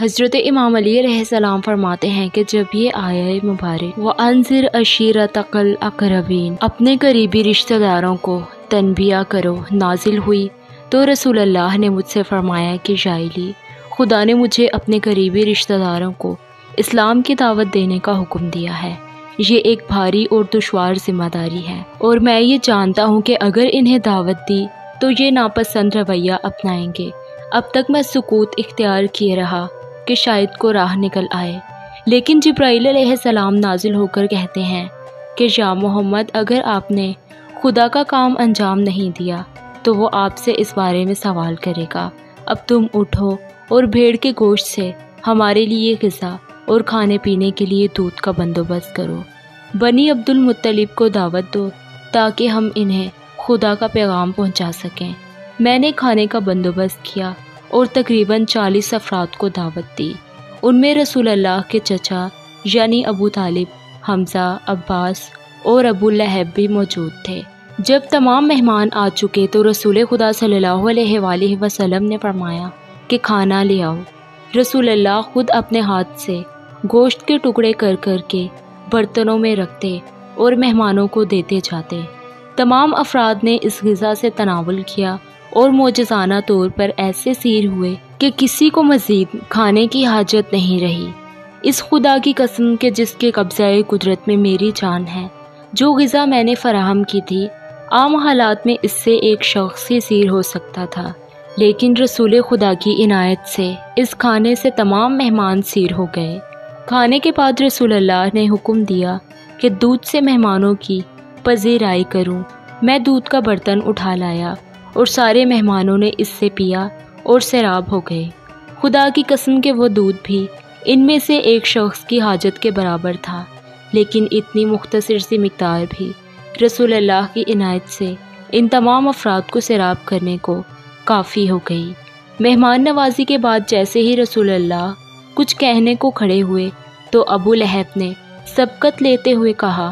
حضرت امام علی علیہ السلام فرماتے ہیں کہ جب یہ آیت مبارک وَأَنذِرْ عَشِيرَتَكَ الْأَقْرَبِينَ اپنے قریبی رشتہ داروں کو تنبیہ کرو نازل ہوئی تو رسول اللہ نے مجھ سے فرمایا کہ جائلی خدا نے مجھے اپنے قریبی رشتہ داروں کو اسلام کی دعوت دینے کا حکم دیا ہے۔ یہ ایک بھاری اور دشوار ذمہ داری ہے، اور میں یہ جانتا ہوں کہ اگر انہیں دعوت دی تو یہ ناپسند رویہ اپنائیں گے۔ اب تک میں سکوت اختیار کیے رہا کہ شاید کو راہ نکل آئے، لیکن جبرائیل علیہ السلام نازل ہو کر کہتے ہیں کہ یا محمد اگر آپ نے خدا کا کام انجام نہیں دیا تو وہ آپ سے اس بارے میں سوال کرے گا۔ اب تم اٹھو اور بھیڑ کے گوشت سے ہمارے لیے غذا اور کھانے پینے کے لیے دودھ کا بندوبست کرو۔ بنی عبد المطلب کو دعوت دو تاکہ ہم انہیں خدا کا پیغام پہنچا سکیں۔ میں نے کھانے کا بندوبست کیا اور تقریباً 40 افراد کو دعوت دی۔ ان میں رسول اللہ کے چچا یعنی ابو طالب، حمزہ، عباس اور ابو لہب بھی موجود تھے۔ جب تمام مہمان آ چکے تو رسول خدا صلی اللہ علیہ وآلہ وسلم نے فرمایا کہ کھانا لے آؤ۔ رسول اللہ خود اپنے ہاتھ سے گوشت کے ٹکڑے کر کر کے برتنوں میں رکھتے اور مہمانوں کو دیتے جاتے۔ تمام افراد نے اس غذا سے تناول کیا اور معجزانہ طور پر ایسے سیر ہوئے کہ کسی کو مزید کھانے کی حاجت نہیں رہی۔ اس خدا کی قسم کہ جس کے قبضہ قدرت میں میری جان ہے، جو غذا میں نے فراہم کی تھی عام حالات میں اس سے ایک شخص ہی سیر ہو سکتا تھا، لیکن رسول خدا کی عنایت سے اس کھانے سے تمام مہمان سیر ہو گئے۔ کھانے کے بعد رسول اللہ نے حکم دیا کہ دودھ سے مہمانوں کی پذیرائی کروں۔ میں دودھ کا برتن اٹھا لایا اور سارے مہمانوں نے اس سے پیا اور سیراب ہو گئے۔ خدا کی قسم کہ وہ دودھ بھی ان میں سے ایک شخص کی حاجت کے برابر تھا، لیکن اتنی مختصر سی مقدار بھی رسول اللہ کی عنایت سے ان تمام افراد کو سیراب کرنے کو کافی ہو گئی۔ مہمان نوازی کے بعد جیسے ہی رسول اللہ کچھ کہنے کو کھڑے ہوئے تو ابو لہب نے سبقت لیتے ہوئے کہا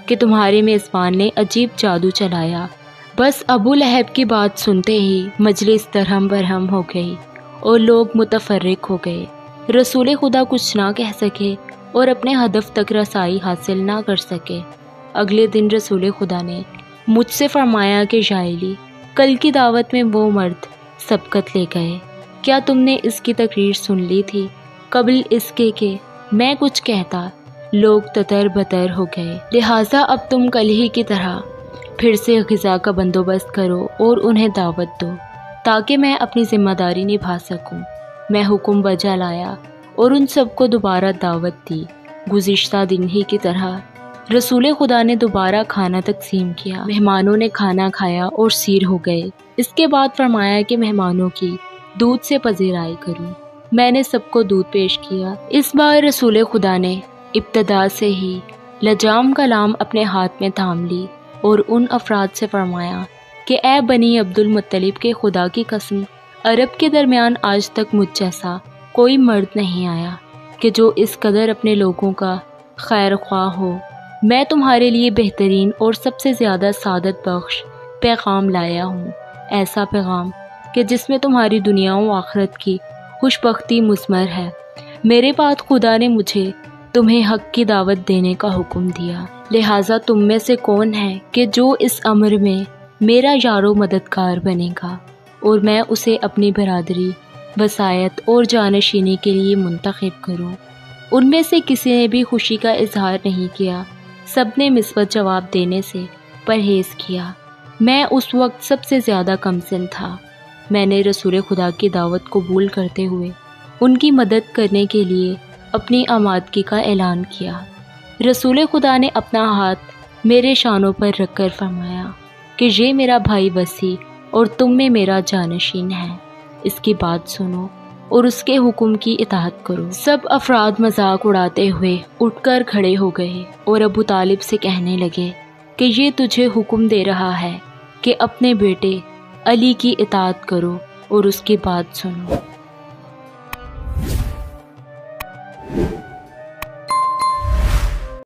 کہ تمہارے میزبان نے عجیب جادو چلایا۔ بس ابو لہب کی بات سنتے ہی مجلس درہم برہم ہو گئی اور لوگ متفرق ہو گئے۔ رسول خدا کچھ نہ کہہ سکے اور اپنے ہدف تک رسائی حاصل نہ کر سکے۔ اگلے دن رسول خدا نے مجھ سے فرمایا کہ جائلی کل کی دعوت میں وہ مرد سبقت لے گئے، کیا تم نے اس کی تقریر سن لی تھی؟ قبل اس کے کہ میں کچھ کہتا لوگ تتر بتر ہو گئے، لہٰذا اب تم کل ہی کی طرح پھر سے غذا کا بندوبست کرو اور انہیں دعوت دو تاکہ میں اپنی ذمہ داری نبھا سکوں۔ میں حکم بجا لایا اور ان سب کو دوبارہ دعوت دی۔ گزشتہ دن ہی کی طرح رسول خدا نے دوبارہ کھانا تقسیم کیا۔ مہمانوں نے کھانا کھایا اور سیر ہو گئے۔ اس کے بعد فرمایا کہ مہمانوں کی دودھ سے پذیرائی کروں۔ میں نے سب کو دودھ پیش کیا۔ اس بار رسول خدا نے ابتدا سے ہی لجام کلام اپنے ہاتھ میں تھام لی اور ان افراد سے فرمایا کہ اے بنی عبد المطلب کے خدا کی قسم، عرب کے درمیان آج تک مجھ جیسا کوئی مرد نہیں آیا کہ جو اس قدر اپنے لوگوں کا خیر خواہ ہو۔ میں تمہارے لیے بہترین اور سب سے زیادہ سعادت بخش پیغام لایا ہوں، ایسا پیغام کہ جس میں تمہاری دنیا و آخرت کی خوش بختی مضمر ہے۔ میرے بعد خدا نے مجھے تمہیں حق کی دعوت دینے کا حکم دیا، لہٰذا تم میں سے کون ہے کہ جو اس امر میں میرا یار و مددگار بنے گا اور میں اسے اپنی برادری، وصایت اور جانشینی کے لیے منتخب کروں۔ ان میں سے کسی نے بھی خوشی کا اظہار نہیں کیا، سب نے مثبت جواب دینے سے پرہیز کیا۔ میں اس وقت سب سے زیادہ کمسن تھا۔ میں نے رسول خدا کی دعوت قبول کرتے ہوئے ان کی مدد کرنے کے لیے اپنی آمادگی کا اعلان کیا۔ رسول خدا نے اپنا ہاتھ میرے شانوں پر رکھ کر فرمایا کہ یہ میرا بھائی وسیع اور تم میں میرا جانشین ہے، اس کی بات سنو اور اس کے حکم کی اطاعت کرو۔ سب افراد مذاق اڑاتے ہوئے اٹھ کر کھڑے ہو گئے اور ابو طالب سے کہنے لگے کہ یہ تجھے حکم دے رہا ہے کہ اپنے بیٹے علی کی اطاعت کرو اور اس کی بات سنو۔